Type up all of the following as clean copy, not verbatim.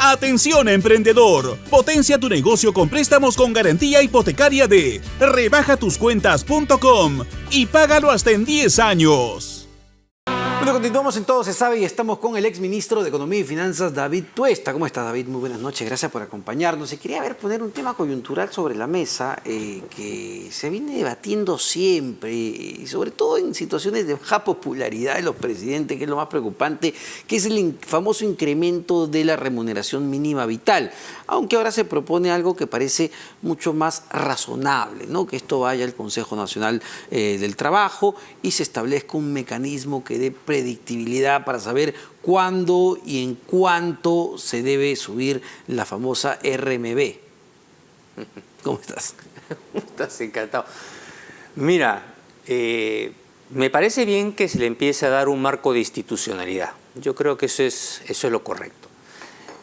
Atención emprendedor, potencia tu negocio con préstamos con garantía hipotecaria de rebajatuscuentas.com y págalo hasta en 10 años. Bueno, continuamos en Todo se sabe y estamos con el exministro de Economía y Finanzas, David Tuesta. ¿Cómo estás, David? Muy buenas noches, gracias por acompañarnos. Y quería poner un tema coyuntural sobre la mesa que se viene debatiendo siempre y sobre todo en situaciones de baja popularidad de los presidentes, que es lo más preocupante, que es el famoso incremento de la remuneración mínima vital. Aunque ahora se propone algo que parece mucho más razonable, ¿no? Que esto vaya al Consejo Nacional del Trabajo y se establezca un mecanismo que dé predictibilidad para saber cuándo y en cuánto se debe subir la famosa RMB. ¿Cómo estás? Estás encantado. Mira, me parece bien que se le empiece a dar un marco de institucionalidad. Yo creo que eso es lo correcto.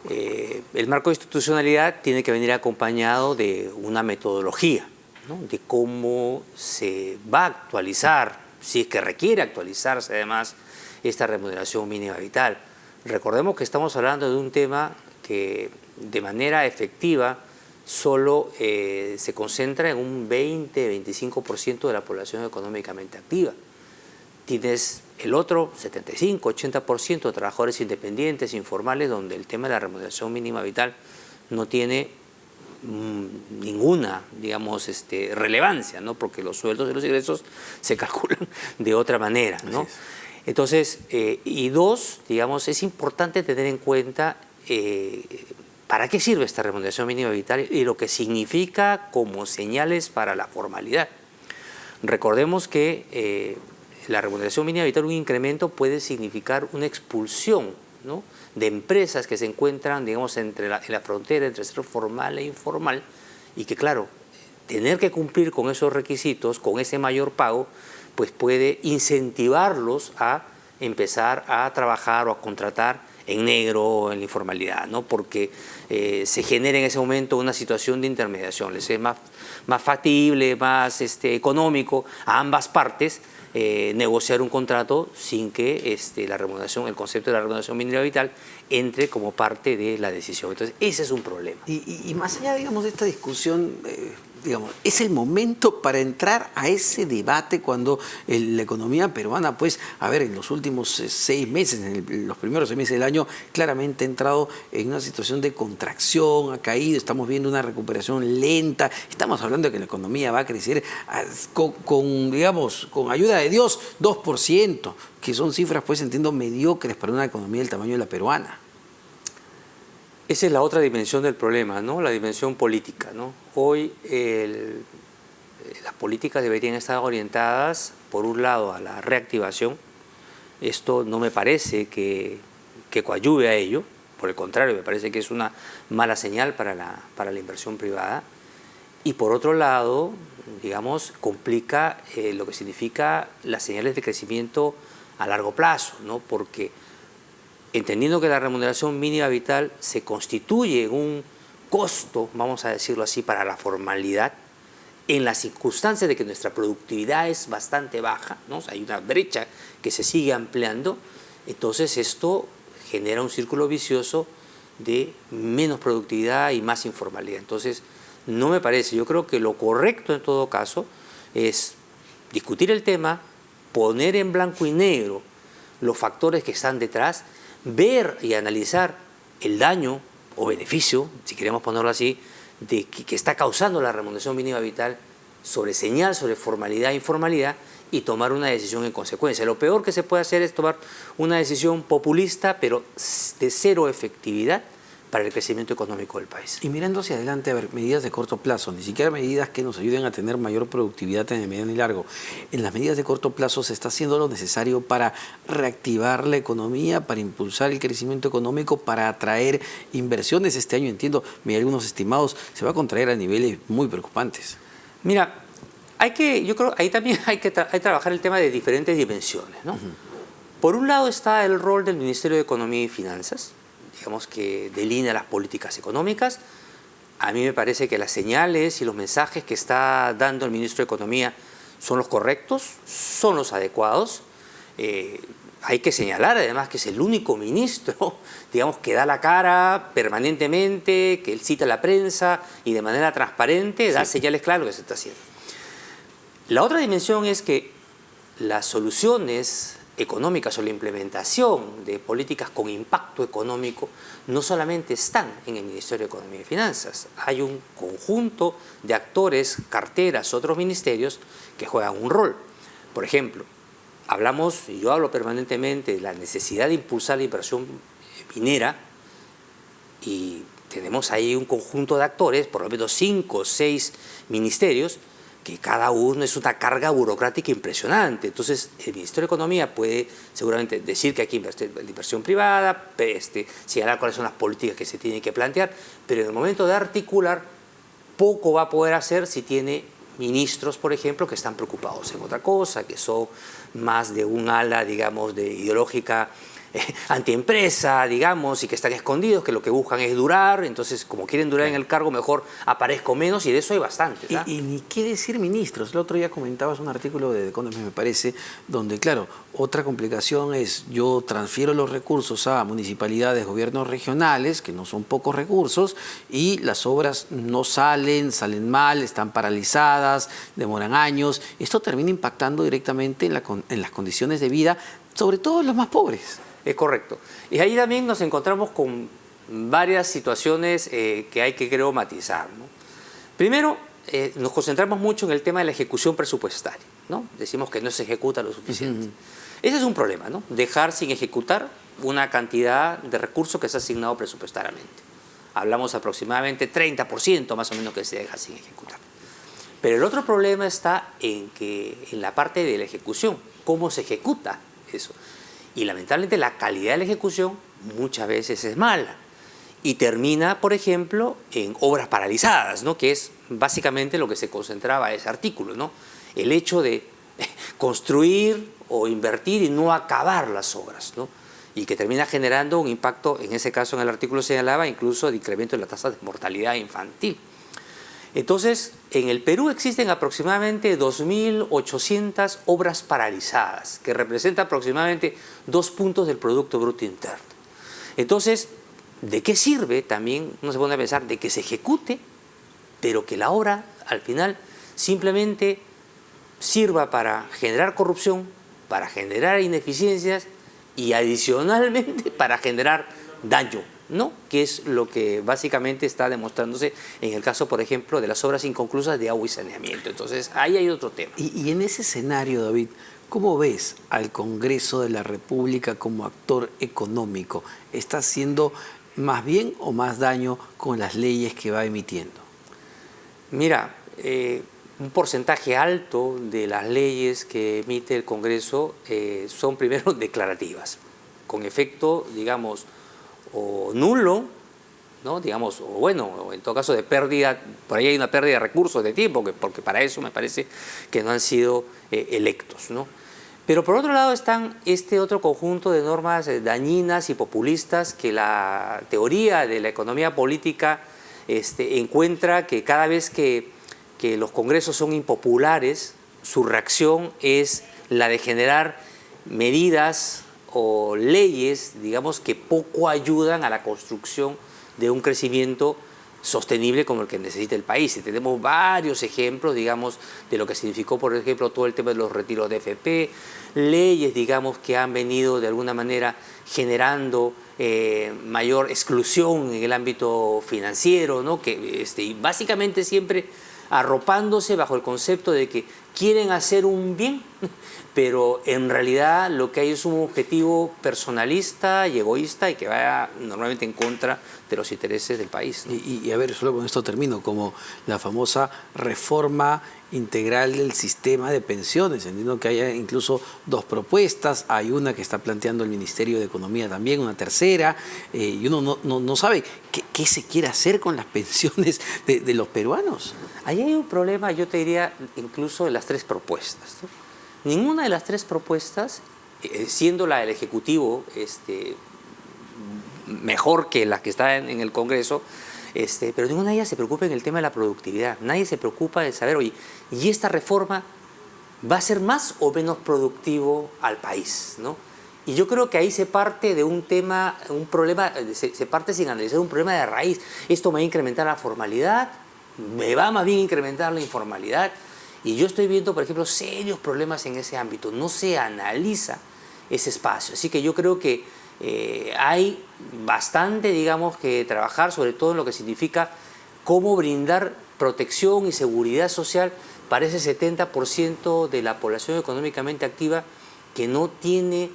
El marco de institucionalidad tiene que venir acompañado de una metodología, ¿no? De cómo se va a actualizar, si es que requiere actualizarse además, esta remuneración mínima vital. Recordemos que estamos hablando de un tema que de manera efectiva solo se concentra en un 20-25% de la población económicamente activa. Tienes el otro 75-80% de trabajadores independientes, informales, donde el tema de la remuneración mínima vital no tiene ninguna, digamos, relevancia, ¿no? Porque los sueldos y los ingresos se calculan de otra manera, ¿no? Entonces, y dos, digamos, es importante tener en cuenta para qué sirve esta remuneración mínima vital y lo que significa como señales para la formalidad. Recordemos que la remuneración mínima vital, un incremento puede significar una expulsión, ¿no? De empresas que se encuentran, digamos, en la frontera entre ser formal e informal y que, claro, tener que cumplir con esos requisitos, con ese mayor pago, pues puede incentivarlos a empezar a trabajar o a contratar en negro o en la informalidad, ¿no? Porque se genera en ese momento una situación de intermediación, les es más factible, más económico a ambas partes negociar un contrato sin que el concepto de la remuneración mínima vital entre como parte de la decisión. Entonces, ese es un problema. Y más allá, digamos, de esta discusión, digamos, es el momento para entrar a ese debate cuando la economía peruana, pues, a ver, en los últimos 6 meses, en los primeros 6 meses del año, claramente ha entrado en una situación de contracción, ha caído, estamos viendo una recuperación lenta, estamos hablando de que la economía va a crecer digamos, con ayuda de Dios, 2%, que son cifras, pues, entiendo, mediocres para una economía del tamaño de la peruana. Esa es la otra dimensión del problema, ¿no? La dimensión política, ¿no? Hoy las políticas deberían estar orientadas, por un lado, a la reactivación. Esto no me parece que coadyuve a ello, por el contrario, me parece que es una mala señal para la inversión privada. Y por otro lado, digamos, complica lo que significa las señales de crecimiento a largo plazo, ¿no? Porque entendiendo que la remuneración mínima vital se constituye en un costo, vamos a decirlo así, para la formalidad, en las circunstancias de que nuestra productividad es bastante baja, ¿no? O sea, hay una brecha que se sigue ampliando, entonces esto genera un círculo vicioso de menos productividad y más informalidad. Entonces, no me parece, yo creo que lo correcto en todo caso es discutir el tema, poner en blanco y negro los factores que están detrás, ver y analizar el daño o beneficio, si queremos ponerlo así, que está causando la remuneración mínima vital sobre señal, sobre formalidad e informalidad y tomar una decisión en consecuencia. Lo peor que se puede hacer es tomar una decisión populista, pero de cero efectividad para el crecimiento económico del país. Y mirando hacia adelante, a ver, medidas de corto plazo, ni siquiera medidas que nos ayuden a tener mayor productividad en el mediano y largo. En las medidas de corto plazo se está haciendo lo necesario para reactivar la economía, para impulsar el crecimiento económico, para atraer inversiones. Este año, entiendo, mira, algunos estimados, se va a contraer a niveles muy preocupantes. Mira, yo creo ahí también hay que trabajar el tema de diferentes dimensiones, ¿no? Por un lado está el rol del Ministerio de Economía y Finanzas, digamos, que delinea las políticas económicas. A mí me parece que las señales y los mensajes que está dando el ministro de Economía son los correctos, son los adecuados. hay que señalar además que es el único ministro, digamos, que da la cara permanentemente, que él cita a la prensa y de manera transparente da señales claras de lo que se está haciendo. La otra dimensión es que las soluciones económicas o la implementación de políticas con impacto económico no solamente están en el Ministerio de Economía y Finanzas. Hay un conjunto de actores, carteras, otros ministerios que juegan un rol. Por ejemplo, yo hablo permanentemente de la necesidad de impulsar la inversión minera y tenemos ahí un conjunto de actores, por lo menos 5 o 6 ministerios, que cada uno es una carga burocrática impresionante. Entonces, el Ministerio de Economía puede seguramente decir que hay que invertir en la inversión privada, señalar cuáles son las políticas que se tienen que plantear, pero en el momento de articular, poco va a poder hacer si tiene ministros, por ejemplo, que están preocupados en otra cosa, que son más de un ala, digamos, de ideológica antiempresa, digamos, y que están escondidos, que lo que buscan es durar. Entonces, como quieren durar en el cargo, mejor aparezco menos, y de eso hay bastante. Y ni qué decir ministros. El otro día comentabas un artículo de The Economist, me parece, donde, claro, otra complicación es yo transfiero los recursos a municipalidades, gobiernos regionales, que no son pocos recursos, y las obras no salen mal, están paralizadas, demoran años. Esto termina impactando directamente en las condiciones de vida, sobre todo los más pobres. Es correcto. Y ahí también nos encontramos con varias situaciones que hay que, creo, matizar, ¿no? Primero, nos concentramos mucho en el tema de la ejecución presupuestaria, ¿no? Decimos que no se ejecuta lo suficiente. Ese es un problema, ¿no? Dejar sin ejecutar una cantidad de recursos que se ha asignado presupuestariamente. Hablamos aproximadamente 30% más o menos que se deja sin ejecutar. Pero el otro problema está en la parte de la ejecución, cómo se ejecuta eso. Y lamentablemente la calidad de la ejecución muchas veces es mala y termina, por ejemplo, en obras paralizadas, ¿no? Que es básicamente lo que se concentraba ese artículo, ¿no? El hecho de construir o invertir y no acabar las obras, ¿no? Y que termina generando un impacto, en ese caso en el artículo señalaba, incluso de incremento de la tasa de mortalidad infantil. Entonces, en el Perú existen aproximadamente 2.800 obras paralizadas, que representan aproximadamente 2 puntos del Producto Bruto Interno. Entonces, ¿de qué sirve también, uno se pone a pensar, de que se ejecute, pero que la obra al final simplemente sirva para generar corrupción, para generar ineficiencias y adicionalmente para generar daño, ¿no? Que es lo que básicamente está demostrándose en el caso, por ejemplo, de las obras inconclusas de agua y saneamiento. Entonces, ahí hay otro tema. Y en ese escenario, David, ¿cómo ves al Congreso de la República como actor económico? ¿Está haciendo más bien o más daño con las leyes que va emitiendo? Mira, un porcentaje alto de las leyes que emite el Congreso son primero declarativas, con efecto, digamos, o nulo, ¿no? Digamos, o bueno, o en todo caso de pérdida, por ahí hay una pérdida de recursos, de tiempo, porque para eso me parece que no han sido electos, ¿no? Pero por otro lado están este otro conjunto de normas dañinas y populistas que la teoría de la economía política encuentra que cada vez que los congresos son impopulares, su reacción es la de generar medidas o leyes, digamos, que poco ayudan a la construcción de un crecimiento sostenible como el que necesita el país. Y tenemos varios ejemplos, digamos, de lo que significó, por ejemplo, todo el tema de los retiros de FP, leyes, digamos, que han venido de alguna manera generando mayor exclusión en el ámbito financiero, ¿no? Que básicamente siempre arropándose bajo el concepto de que quieren hacer un bien, pero en realidad lo que hay es un objetivo personalista y egoísta y que va normalmente en contra de los intereses del país, ¿no? Y a ver, solo con esto termino, como la famosa reforma integral del sistema de pensiones. Entiendo que hay incluso 2 propuestas, hay una que está planteando el Ministerio de Economía también, una tercera, y uno no sabe qué se quiere hacer con las pensiones de los peruanos. Ahí hay un problema, yo te diría, incluso de las 3 propuestas, ¿no? Ninguna de las 3 propuestas, siendo la del Ejecutivo mejor que la que está en el Congreso, pero ninguna de ellas se preocupa en el tema de la productividad. Nadie se preocupa de saber, oye, ¿y esta reforma va a ser más o menos productivo al país, ¿no? Y yo creo que ahí se parte de un tema, un problema, se parte sin analizar un problema de raíz. Esto me va a incrementar la formalidad, me va más bien a incrementar la informalidad. Y yo estoy viendo, por ejemplo, serios problemas en ese ámbito. No se analiza ese espacio. Así que yo creo que hay bastante, digamos, que trabajar, sobre todo en lo que significa cómo brindar protección y seguridad social para ese 70% de la población económicamente activa que no tiene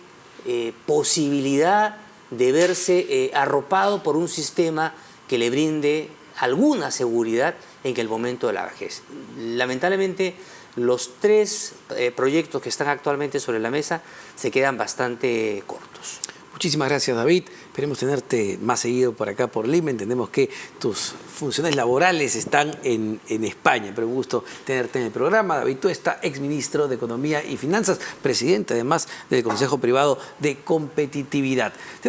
posibilidad de verse arropado por un sistema que le brinde alguna seguridad en el momento de la vejez. Lamentablemente, los 3 proyectos que están actualmente sobre la mesa se quedan bastante cortos. Muchísimas gracias, David. Esperemos tenerte más seguido por acá, por Lima. Entendemos que tus funciones laborales están en España, pero un gusto tenerte en el programa. David Tuesta, exministro de Economía y Finanzas, presidente además del Consejo Privado de Competitividad.